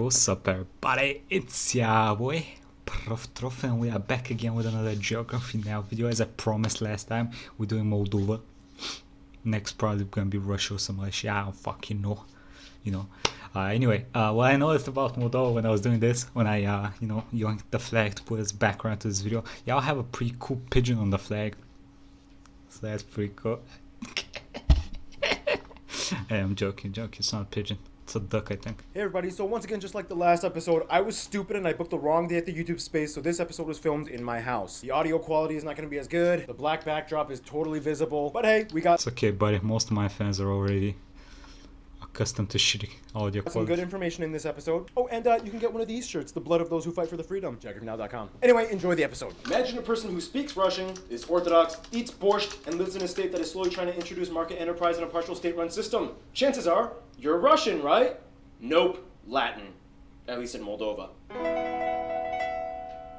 What's up, everybody? It's your boy Proftrof, and we are back again with another geography now video. As I promised last time, we're doing Moldova. Next probably gonna be Russia or some other shit. I don't fucking know, you know. Anyway, what I noticed about Moldova when I was doing this, when I yoinked the flag to put as background to this video, y'all have a pretty cool pigeon on the flag, so that's pretty cool. Hey, I'm joking. It's not a pigeon. It's a duck, I think. Hey everybody, so once again, just like the last episode, I was stupid and I booked the wrong day at the YouTube space, so this episode was filmed in my house. The audio quality is not going to be as good, the black backdrop is totally visible, but hey, we got It's okay, buddy. Most of my fans are already accustomed to shitty audio some quality. good information in this episode. Oh, and you can get one of these shirts, The Blood of Those Who Fight for the Freedom, geographynow.com. Anyway, enjoy the episode. Imagine a person who speaks Russian, is Orthodox, eats borscht, and lives in a state that is slowly trying to introduce market enterprise in a partial state-run system. Chances are, you're Russian, right? Nope, Latin. At least in Moldova.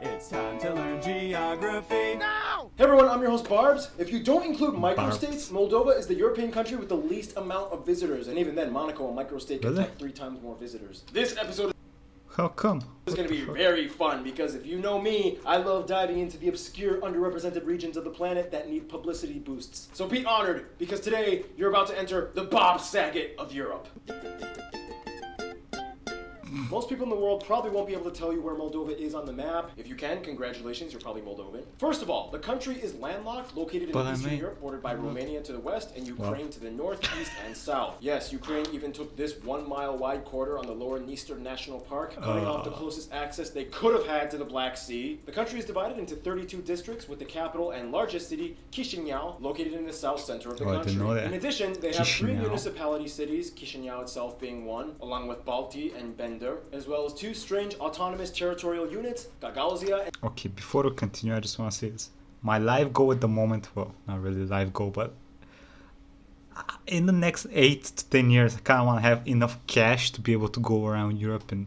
It's time to learn geography now! Hey everyone, I'm your host Barbs. If you don't include microstates, Barbs. Moldova is the European country with the least amount of visitors. And even then, Monaco, a microstate, can Really? have 3 times more visitors. This episode How come? is going to be very fun because if you know me, I love diving into the obscure, underrepresented regions of the planet that need publicity boosts. So be honored because today you're about to enter the Bob Saget of Europe. Most people in the world probably won't be able to tell you where Moldova is on the map. If you can, congratulations, you're probably Moldovan. First of all, the country is landlocked, located in Eastern Europe, bordered by Romania to the west and Ukraine to the north, east, and south. Yes, Ukraine even took this 1-mile-wide corridor on the lower Dniester National Park, cutting off the closest access they could have had to the Black Sea. The country is divided into 32 districts, with the capital and largest city, Chisinau, located in the south center of the Oh, I country. didn't know that. In addition, they have 3 Chisinau. municipality cities, Chisinau itself being one, along with Balti and Bender, as well as 2 strange autonomous territorial units, Gagauzia and Okay, before we continue, I just want to say this. My life goal at the moment, well, not really life goal, but in the next 8 to 10 years, I kind of want to have enough cash to be able to go around Europe and,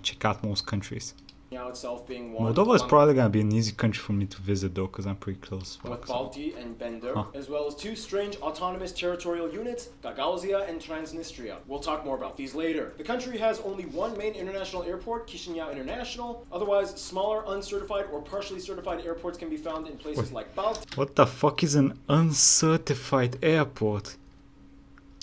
check out most countries. Chisinau itself being one. Moldova is along probably going to be an easy country for me to visit, though, because I'm pretty close. with Fuck, so- Balti and Bender, Huh. as well as 2 strange autonomous territorial units, Gagauzia and Transnistria. We'll talk more about these later. The country has only 1 main international airport, Chisinau International. Otherwise, smaller uncertified or partially certified airports can be found in places like Balti What the fuck is an uncertified airport?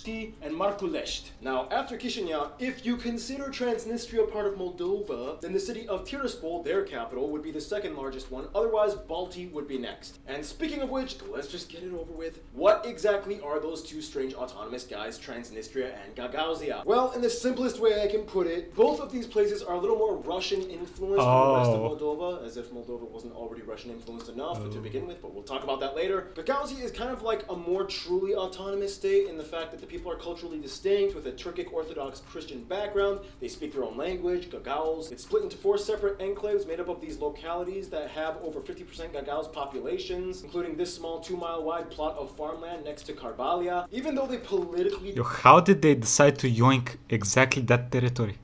and Markulești. Now, after Chisinau, if you consider Transnistria part of Moldova, then the city of Tiraspol, their capital, would be the 2nd largest one. Otherwise, Balti would be next. And speaking of which, let's just get it over with. What exactly are those 2 strange autonomous guys, Transnistria and Gagauzia? Well, in the simplest way I can put it, both of these places are a little more Russian influenced than the rest of Moldova, as if Moldova wasn't already Russian influenced enough to begin with, but we'll talk about that later. Gagauzia is kind of like a more truly autonomous state in the fact that the people are culturally distinct with a Turkic Orthodox Christian background. They speak their own language, Gagauz. It's split into 4 separate enclaves made up of these localities that have over 50% Gagauz populations, including this small 2-mile-wide plot of farmland next to Karbalia. Even though they politically Yo, how did they decide to yoink exactly that territory?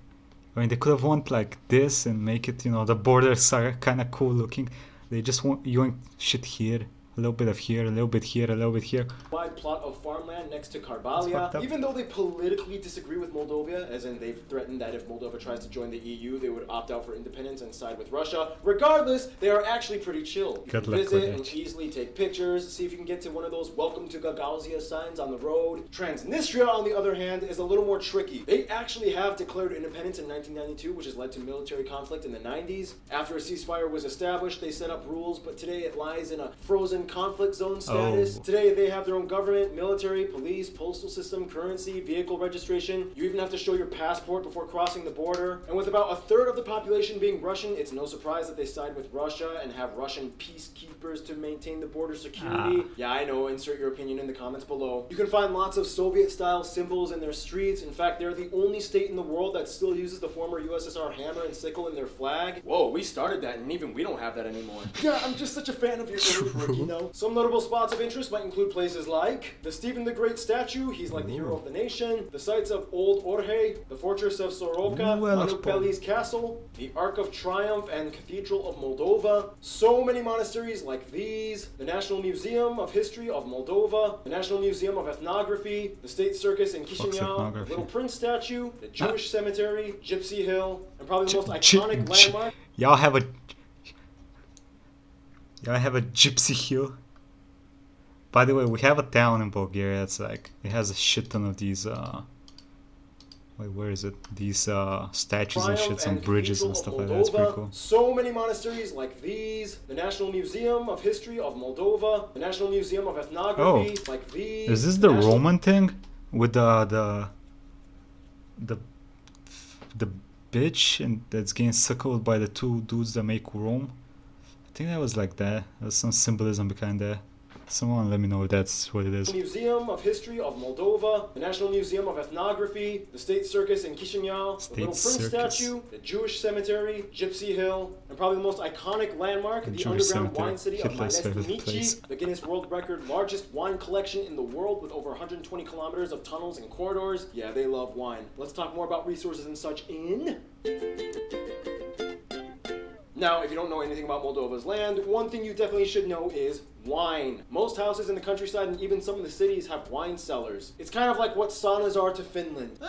I mean, they could have went like this and make it, the borders are kind of cool looking. They just want yoink shit here. A little bit of here, a little bit here, a little bit here. wide plot of farmland next to It's fucked Karbalia. up. Even though they politically disagree with Moldova, as in they've threatened that if Moldova tries to join the EU, they would opt out for independence and side with Russia. Regardless, they are actually pretty chill. You Good can luck visit with and that. easily take pictures, see if you can get to one of those welcome to Gagauzia signs on the road. Transnistria, on the other hand, is a little more tricky. They actually have declared independence in 1992, which has led to military conflict in the 90s. After a ceasefire was established, they set up rules, but today it lies in a frozen conflict zone status. Oh. Today they have their own government, military, police, postal system, currency, vehicle registration. You even have to show your passport before crossing the border. And with about a third of the population being Russian, it's no surprise that they side with Russia and have Russian peacekeepers to maintain the border security. Yeah, I know, insert your opinion in the comments below. You can find lots of Soviet-style symbols in their streets. In fact, they're the only state in the world that still uses the former USSR hammer and sickle in their flag. Whoa, we started that and even we don't have that anymore. Yeah, I'm just such a fan of your early No. Some notable spots of interest might include places like the Stephen the Great statue, he's like the hero of the nation, the sites of Old Orhe, the fortress of Soroka, Manu Peli's castle, the Ark of Triumph and Cathedral of Moldova, so many monasteries like these, the National Museum of History of Moldova, the National Museum of Ethnography, the State Circus in Chisinau, the Little Prince statue, the Jewish cemetery, Gypsy Hill, and probably the most iconic landmark. Y'all have a Gypsy Hill. By the way, we have a town in Bulgaria that's like, it has a shit ton of these wait, where is it? These statues and shit, some bridges and stuff like that. It's pretty cool. So many monasteries like these, the National Museum of History of Moldova, the National Museum of Ethnography like these. Is this the Roman thing with the bitch and that's getting suckled by the two dudes that make Rome? I think that was like that. There's some symbolism behind that. Someone let me know if that's what it is. The Museum of History of Moldova, the National Museum of Ethnography, the State Circus in Chisinau, the Little Prince statue, the Jewish cemetery, Gypsy Hill, and probably the most iconic landmark, the underground wine city of Mănăstinici, the Guinness World Record largest wine collection in the world with over 120 kilometers of tunnels and corridors. Yeah, they love wine. Let's talk more about resources and such in... Now, if you don't know anything about Moldova's land, one thing you definitely should know is wine. Most houses in the countryside and even some of the cities have wine cellars. It's kind of like what saunas are to Finland.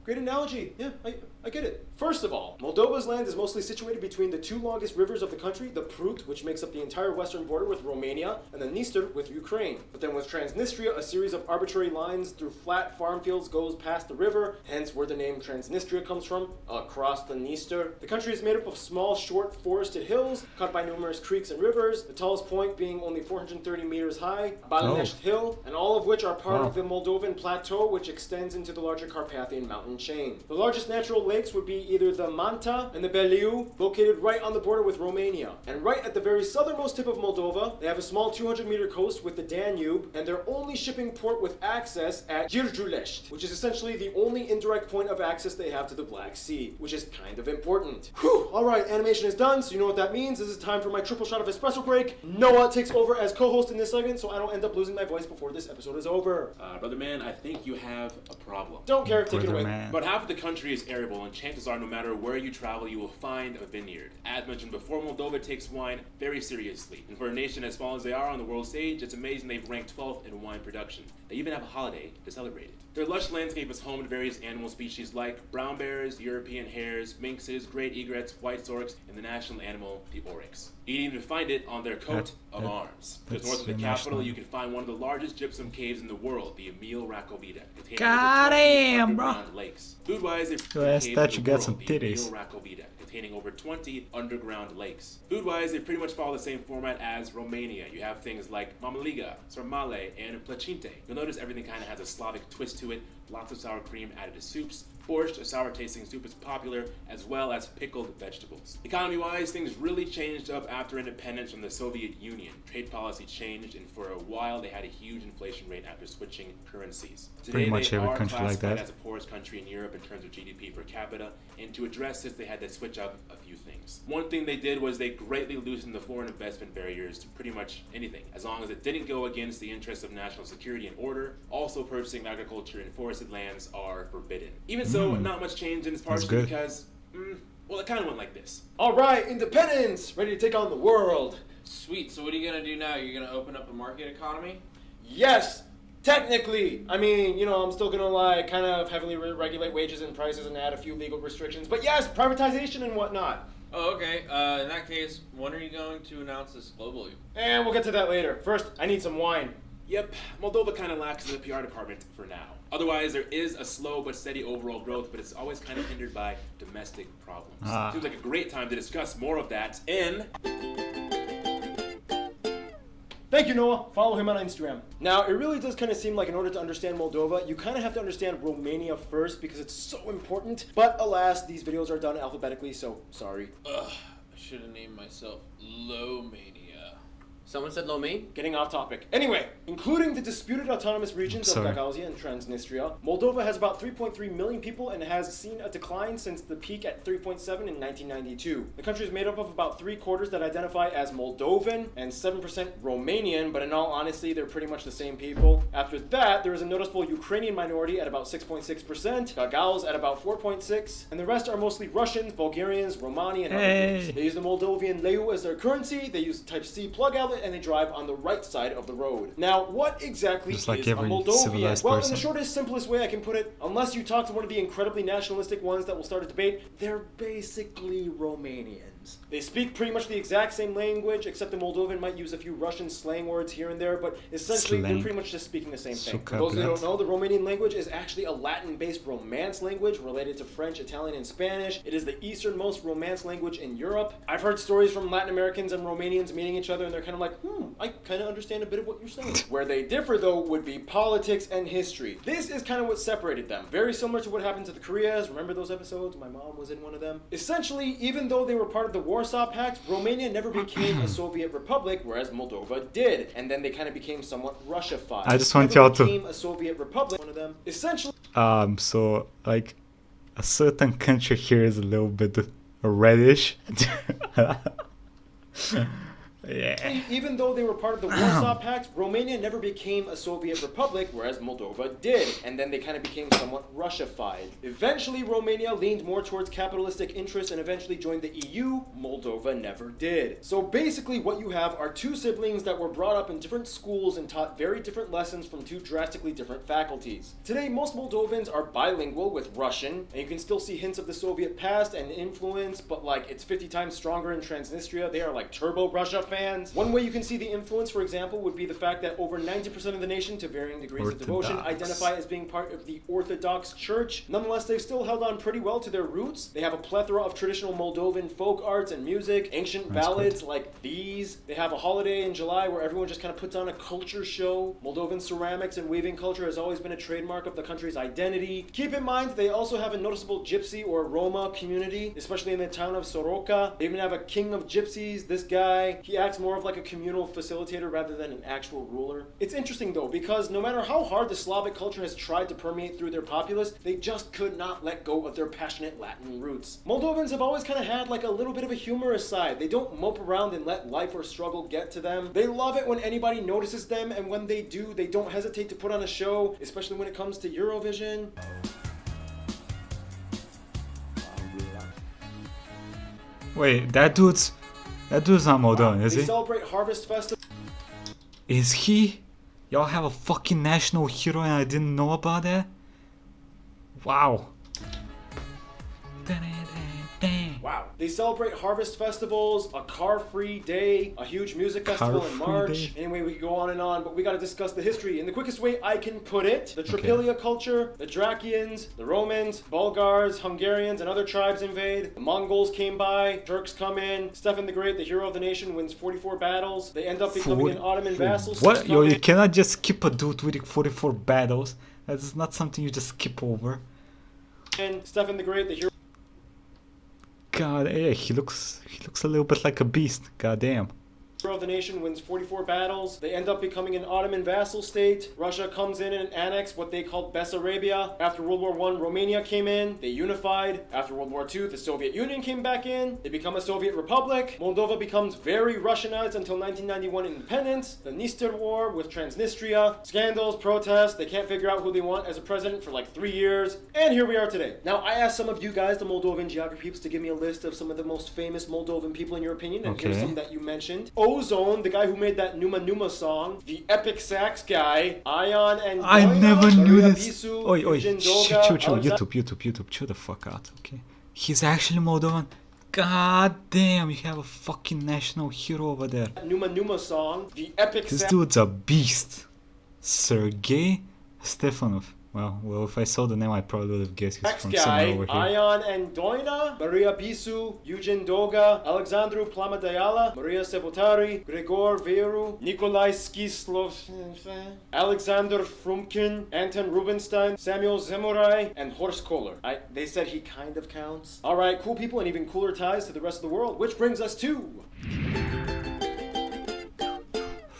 Great analogy. Yeah, I get it. First of all, Moldova's land is mostly situated between the two longest rivers of the country, the Prut, which makes up the entire western border with Romania, and the Dniester with Ukraine. But then with Transnistria, a series of arbitrary lines through flat farm fields goes past the river, hence where the name Transnistria comes from, across the Dniester. The country is made up of small, short, forested hills, cut by numerous creeks and rivers, the tallest point being only 430 meters high, Balanești Hill, and all of which are part of the Moldovan Plateau, which extends into the larger Carpathian mountain chain. The largest natural lakes would be either the Manta and the Beliu, located right on the border with Romania. And right at the very southernmost tip of Moldova, they have a small 200-meter coast with the Danube, and their only shipping port with access at Giurgiulești, which is essentially the only indirect point of access they have to the Black Sea, which is kind of important. Whew! Alright, animation is done, so you know what that means. This is time for my triple shot of espresso break. Noah takes over as co-host in this segment, so I don't end up losing my voice before this episode is over. Brother man, I think you have a problem. Don't care, take it away. But half of the country is arable, and chances are no matter where you travel, you will find a vineyard. As mentioned before, Moldova takes wine very seriously. And for a nation as small as they are on the world stage, it's amazing they've ranked 12th in wine production. They even have a holiday to celebrate it. Their lush landscape is home to various animal species like brown bears, European hares, minxes, great egrets, white storks, and the national animal, the oryx. You can even find it on their coat of arms. Just north of the capital, you can find one of the largest gypsum caves in the world, the Emil Rakovita, containing underground lakes. Food-wise, containing over 20 underground lakes. Food-wise, they pretty much follow the same format as Romania. You have things like mamaliga, sarmale, and placinte. You'll notice everything kind of has a Slavic twist to it. Lots of sour cream added to soups. Borscht, a sour-tasting soup, is popular, as well as pickled vegetables. Economy-wise, things really changed up after independence from the Soviet Union. Trade policy changed, and for a while they had a huge inflation rate after switching currencies. Today, pretty much they every are country like that. as the poorest country in Europe in terms of GDP per capita, and to address this, they had to switch up a few things. One thing they did was they greatly loosened the foreign investment barriers to pretty much anything, as long as it didn't go against the interests of national security and order. Also, purchasing agriculture and forested lands are forbidden. Even so, not much change in this partially because, well, it kind of went like this. Alright, independence! Ready to take on the world! Sweet, so what are you going to do now? You're going to open up a market economy? Yes! Technically! I mean, I'm still gonna kind of heavily regulate wages and prices and add a few legal restrictions. But yes, privatization and whatnot. Oh, okay. In that case, when are you going to announce this globally? And we'll get to that later. First, I need some wine. Yep, Moldova kind of lacks the PR department for now. Otherwise, there is a slow but steady overall growth, but it's always kind of hindered by domestic problems. Seems like a great time to discuss more of that in... Thank you, Noah. Follow him on Instagram. Now, it really does kind of seem like in order to understand Moldova, you kind of have to understand Romania first because it's so important. But alas, these videos are done alphabetically, so sorry. Ugh, I should have named myself Lomania. Someone said Lomé? Getting off topic. Anyway, including the disputed autonomous regions of sorry. Gagauzia and Transnistria, Moldova has about 3.3 million people and has seen a decline since the peak at 3.7 in 1992. The country is made up of about 3/4 that identify as Moldovan and 7% Romanian, but in all honesty, they're pretty much the same people. After that, there is a noticeable Ukrainian minority at about 6.6%, Gagauz at about 4.6%, and the rest are mostly Russians, Bulgarians, Romani, and other groups. They use the Moldovan leu as their currency, they use the Type-C plug outlet, and they drive on the right side of the road. Now, what exactly Just like is a every Moldovan? civilized Well, in person. the shortest, simplest way I can put it, unless you talk to one of the incredibly nationalistic ones that will start a debate, they're basically Romanians. They speak pretty much the exact same language, except the Moldovan might use a few Russian slang words here and there, but essentially they're Slang. pretty much just speaking the same thing. Suka For those who blat. don't know, the Romanian language is actually a Latin-based Romance language related to French, Italian, and Spanish. It is the easternmost Romance language in Europe. I've heard stories from Latin Americans and Romanians meeting each other, and they're kind of like, I kind of understand a bit of what you're saying. Where they differ, though, would be politics and history. This is kind of what separated them. Very similar to what happened to the Koreas. Remember those episodes? My mom was in one of them. Essentially, even though they were part of the Warsaw Pact, Romania never became a Soviet republic, whereas Moldova did. And then they kind of became somewhat Russified. I just want Never y'all to- became a Soviet republic. One of them. Essentially. So like a certain country here is a little bit reddish. Yeah. Even though they were part of the Warsaw Pact, Romania never became a Soviet republic, whereas Moldova did. And then they kind of became somewhat Russified. Eventually, Romania leaned more towards capitalistic interests and eventually joined the EU. Moldova never did. So basically, what you have are two siblings that were brought up in different schools and taught very different lessons from two drastically different faculties. Today, most Moldovans are bilingual with Russian, and you can still see hints of the Soviet past and influence, but like it's 50 times stronger in Transnistria. They are like turbo Russia fans. One way you can see the influence, for example, would be the fact that over 90% of the nation, to varying degrees of devotion, Orthodox. identify as being part of the Orthodox Church. Nonetheless, they've still held on pretty well to their roots. They have a plethora of traditional Moldovan folk arts and music, ancient That's ballads like these. They have a holiday in July where everyone just kind of puts on a culture show. Moldovan ceramics and weaving culture has always been a trademark of the country's identity. Keep in mind, they also have a noticeable Gypsy or Roma community, especially in the town of Soroka. They even have a king of gypsies. This guy, he acts more of like a communal facilitator rather than an actual ruler. It's interesting though, because no matter how hard the Slavic culture has tried to permeate through their populace, they just could not let go of their passionate Latin roots. Moldovans have always kind of had like a little bit of a humorous side. They don't mope around and let life or struggle get to them. They love it when anybody notices them, and when they do, they don't hesitate to put on a show, especially when it comes to Eurovision. Wait, that dude's not Moldovan, is They he? celebrate Harvest Festival. Is he? Y'all have a fucking national hero and I didn't know about that? Wow. Wow. They celebrate harvest festivals, a car-free day, a huge music festival in Car-free March. day? Anyway, we could go on and on, but we gotta discuss the history. In the quickest way I can put it, the Tripilia culture, the Drakians, the Romans, Bulgars, Hungarians, and other tribes invade. The Mongols came by, Turks come in, Stefan the Great, the hero of the nation, wins 44 battles. They end up becoming an Ottoman vassal. What? Yo, you cannot just skip a dude with 44 battles. That is not something you just skip over. And Stefan the Great, the hero God, yeah, he looks a little bit like a beast. God damn. of the nation, wins 44 battles. They end up becoming an Ottoman vassal state. Russia comes in and annexed what they called Bessarabia. After World War I, Romania came in. They unified. After World War II, the Soviet Union came back in. They become a Soviet republic. Moldova becomes very Russianized until 1991 independence. The Dniester War with Transnistria. Scandals, protests. They can't figure out who they want as a president for like 3 years. And here we are today. Now, I asked some of you guys, the Moldovan geography peeps, to give me a list of some of the most famous Moldovan people in your opinion. And here's Okay. some that you mentioned. Ozone, the guy who made that Numa Numa song, the Epic Sax guy, Ion and I Goya, never knew Maria this. Bisu, Oi, Eugen chill, Doga, chill, Alexander- YouTube, chill the fuck out, okay? He's actually Moldovan. God damn, you have a fucking national hero over there. Numa Numa song, the Epic This Sax dude's a beast. Sergei Stefanov. Well, if I saw the name, I probably would have guessed he's from somewhere guy, over here. Ion and Doina, Maria Bisu, Eugen Doga, Alexandru Plamadayala, Maria Sebotari, Gregor Veru, Nikolai Skislov, Alexander Frumkin, Anton Rubinstein, Samuel Zemurai, and Horst Kohler. They said he kind of counts. Alright, cool people and even cooler ties to the rest of the world, which brings us to...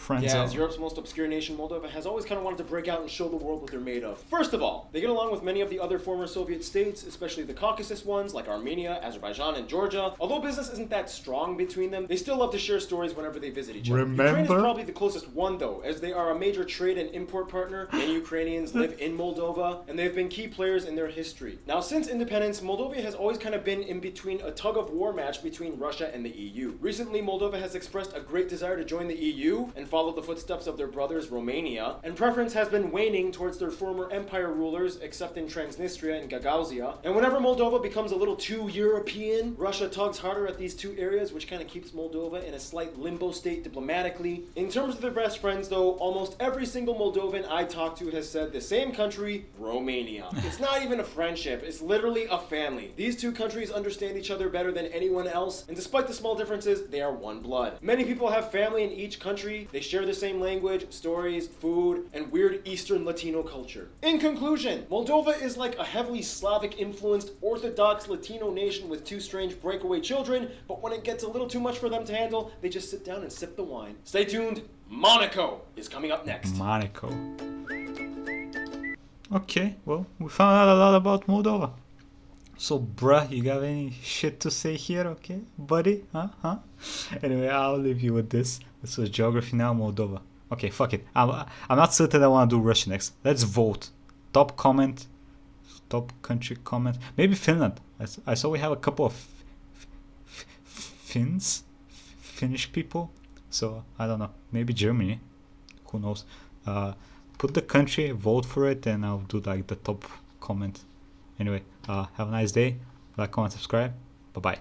Friends Yeah, are- as Europe's most obscure nation, Moldova has always kind of wanted to break out and show the world what they're made of. First of all, they get along with many of the other former Soviet states, especially the Caucasus ones like Armenia, Azerbaijan, and Georgia. Although business isn't that strong between them, they still love to share stories whenever they visit each other. Ukraine is Remember? probably the closest one though, as they are a major trade and import partner. Many Ukrainians live in Moldova, and they've been key players in their history. Now, since independence, Moldova has always kind of been in between a tug-of-war match between Russia and the EU. Recently, Moldova has expressed a great desire to join the EU and follow the footsteps of their brothers Romania, and preference has been waning towards their former empire rulers, except in Transnistria and Gagauzia. And whenever Moldova becomes a little too European, Russia tugs harder at these two areas, which kind of keeps Moldova in a slight limbo state diplomatically. In terms of their best friends, though, almost every single Moldovan I talked to has said the same country, Romania. It's not even a friendship, it's literally a family. These two countries understand each other better than anyone else, and despite the small differences, they are one blood. Many people have family in each country, they share the same language, stories, food, and weird Eastern Latino culture. In conclusion, Moldova is like a heavily Slavic-influenced Orthodox Latino nation with two strange breakaway children, but when it gets a little too much for them to handle, they just sit down and sip the wine. Stay tuned, Monaco is coming up next. Monaco. Okay, well, we found out a lot about Moldova. So, bruh, you got any shit to say here, okay, buddy? Huh? Anyway, I'll leave you with this. This was Geography Now, Moldova. Okay, fuck it. I'm not certain I want to do Russia next. Let's vote. Top comment. Top country comment. Maybe Finland. I saw we have a couple of Finnish people. So, I don't know. Maybe Germany. Who knows? Put the country, vote for it, and I'll do like the top comment. Anyway, have a nice day. Like, comment, subscribe. Bye-bye.